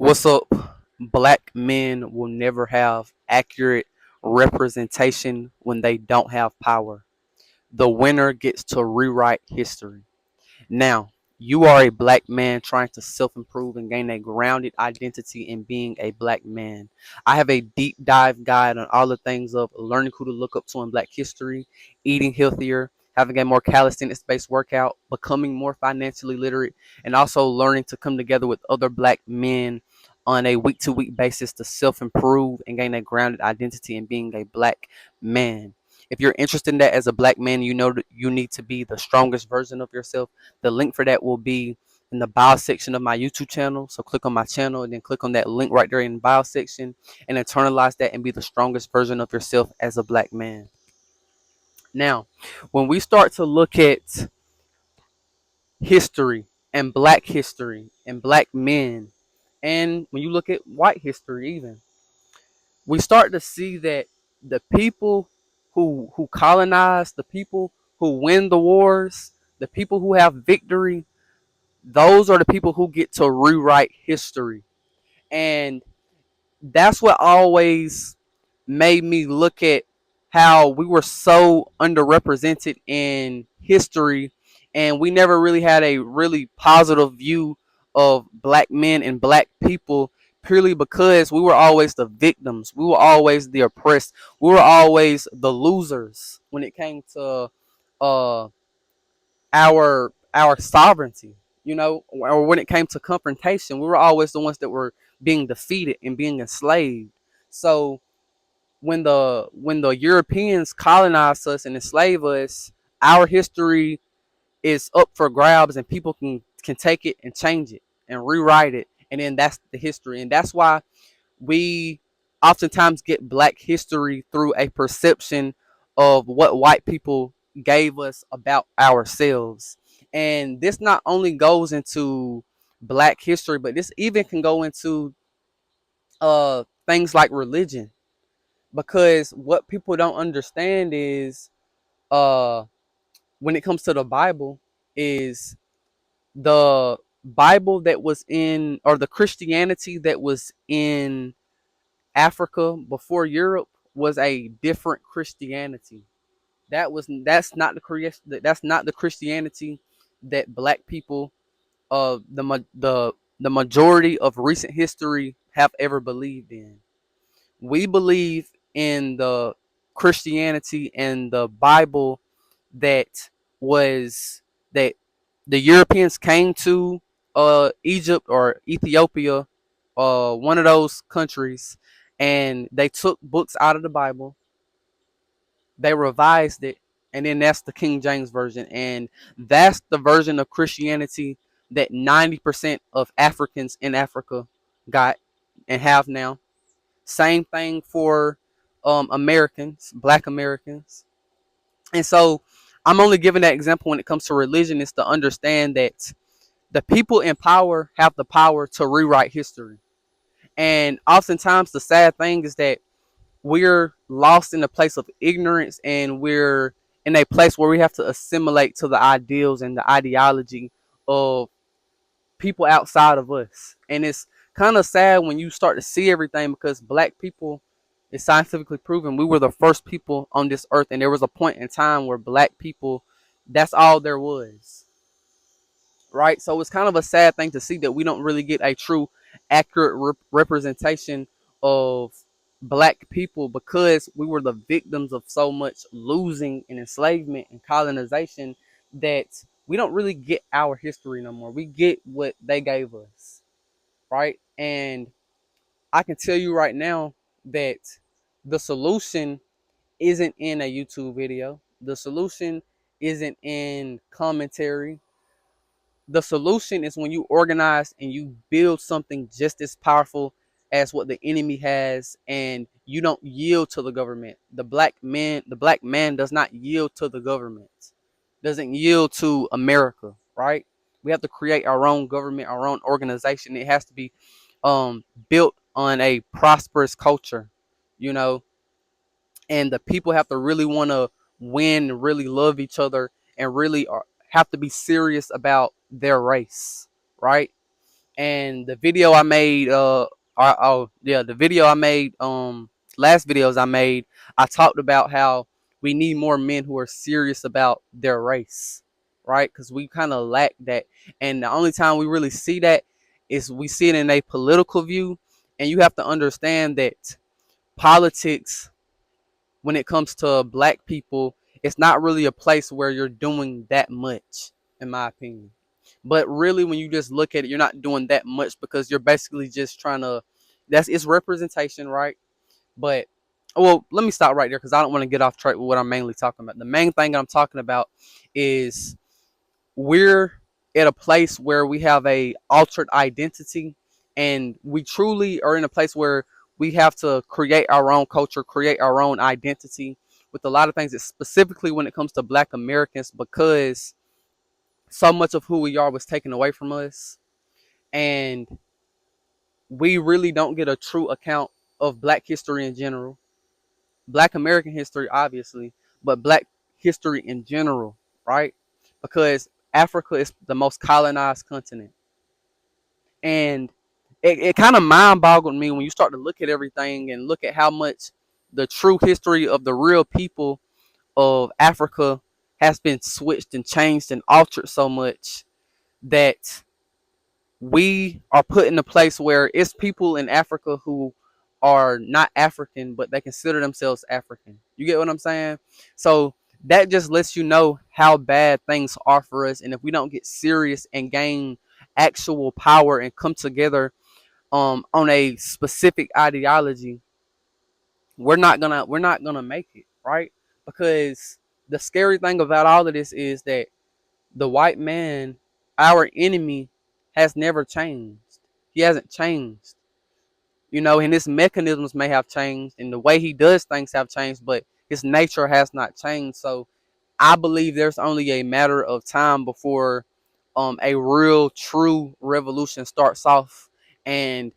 What's up? Black men will never have accurate representation when they don't have power. The winner gets to rewrite history. Now, you are a black man trying to self improve and gain a grounded identity in being a black man. I have a deep dive guide on all the things of learning who to look up to in black history, eating healthier, having a more calisthenics based workout, becoming more financially literate, and also learning to come together with other black men on a week to week basis to self improve and gain a grounded identity in being a black man. If you're interested in that as a black man, you know that you need to be the strongest version of yourself. The link for that will be in the bio section of my YouTube channel. So click on my channel and then click on that link right there in the bio section and internalize that and be the strongest version of yourself as a black man. Now, when we start to look at history and black men, and when you look at white history even, we start to see that the people who colonize, the people who win the wars, the people who have victory, those are the people who get to rewrite history. And that's what always made me look at how we were so underrepresented in history and we never really had a really positive view of black men and black people purely because we were always the victims. We were always the oppressed. We were always the losers when it came to uh our sovereignty, or when it came to confrontation, we were always the ones that were being defeated and being enslaved. So when the Europeans colonized us and enslaved us, our history is up for grabs and people can take it and change it and rewrite it, and then that's the history. And that's why we oftentimes get black history through a perception of what white people gave us about ourselves. And this not only goes into black history, but this even can go into things like religion. Because what people don't understand is uh when it comes to the Bible is the Bible that was in, or the Christianity that was in Africa before Europe was a different Christianity. That's not the Christianity that black people of the majority of recent history have ever believed in. We believe in the Christianity and the Bible that was that the Europeans came to Egypt or Ethiopia, one of those countries, and they took books out of the Bible, they revised it, and then that's the King James version, and that's the version of Christianity that 90% of Africans in Africa got and have now. Same thing for Americans, Black Americans. And so I'm only giving that example when it comes to religion, is to understand that the people in power have the power to rewrite history. And oftentimes the sad thing is that we're lost in a place of ignorance, and we're in a place where we have to assimilate to the ideals and the ideology of people outside of us. And it's kind of sad when you start to see everything, because black people, it's scientifically proven, we were the first people on this earth, and there was a point in time where black people, that's all there was, right? So it's kind of a sad thing to see that we don't really get a true accurate representation of black people, because we were the victims of so much losing and enslavement and colonization, that we don't really get our history no more. We get what they gave us, right? And I can tell you right now that the solution isn't in a YouTube video. The solution isn't in commentary. The solution is when you organize and you build something just as powerful as what the enemy has, and you don't yield to the government. The black man does not yield to the government, doesn't yield to America, right? We have to create our own government, our own organization. It has to be built on a prosperous culture, you know, and the people have to really want to win, really love each other, and really have to be serious about their race, right? And the video I made, the video I made, last videos I made, I talked about how we need more men who are serious about their race, right? Because we kind of lack that, and the only time we really see that is we see it in a political view, and you have to understand that politics, when it comes to black people, it's not really a place where you're doing that much, in my opinion. But really, when you just look at it, you're not doing that much because you're basically just trying to. That's it's representation, right? But well, let me stop right there because I don't want to get off track with what I'm mainly talking about. The main thing I'm talking about is we're at a place where we have a altered identity, and we truly are in a place where we have to create our own culture, create our own identity with a lot of things, specifically when it comes to black Americans, because so much of who we are was taken away from us, and we really don't get a true account of black history in general, black American history obviously, but black history in general, right? Because Africa is the most colonized continent. And it kind of mind boggled me when you start to look at everything and look at how much the true history of the real people of Africa has been switched and changed and altered so much that we are put in a place where it's people in Africa who are not African, but they consider themselves African. You get what I'm saying? So that just lets you know how bad things are for us. And if we don't get serious and gain actual power and come together on a specific ideology, we're not gonna make it, right? Because the scary thing about all of this is that the white man, our enemy, has never changed. He hasn't changed. And his mechanisms may have changed and the way he does things have changed, but his nature has not changed. So I believe there's only a matter of time before a real true revolution starts off, and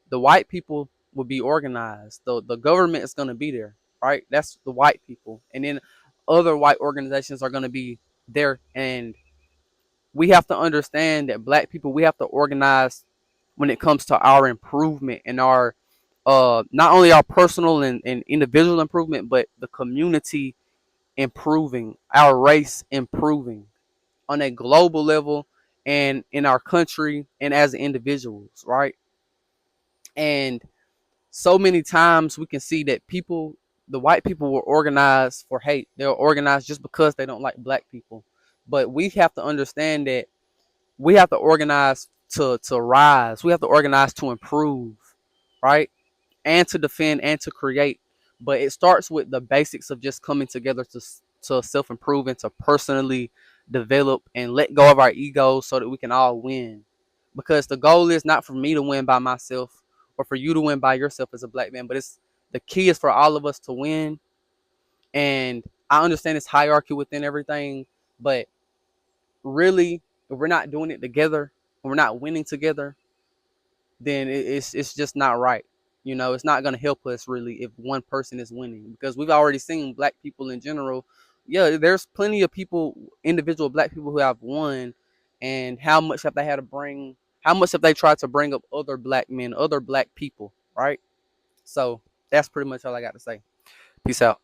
the white people will be organized. The government is going to be there, right? That's the white people, and then other white organizations are going to be there, and we have to understand that black people, we have to organize when it comes to our improvement and our not only our personal and individual improvement, but the community improving, our race improving on a global level and in our country and as individuals, right? And so many times we can see that the white people were organized for hate. They were organized just because they don't like black people. But we have to understand that we have to organize to rise. We have to organize to improve, right? And to defend and to create. But it starts with the basics of just coming together to self improve and to personally develop and let go of our egos so that we can all win. Because the goal is not for me to win by myself or for you to win by yourself as a black man, but it's the key is for all of us to win. And I understand it's hierarchy within everything, but really, if we're not doing it together, and we're not winning together, then it's just not right. It's not going to help us really if one person is winning, because we've already seen black people in general. Yeah, there's plenty of people, individual black people who have won, and how much have they had to bring? How much have they tried to bring up other black men, other black people, right? So that's pretty much all I got to say. Peace out.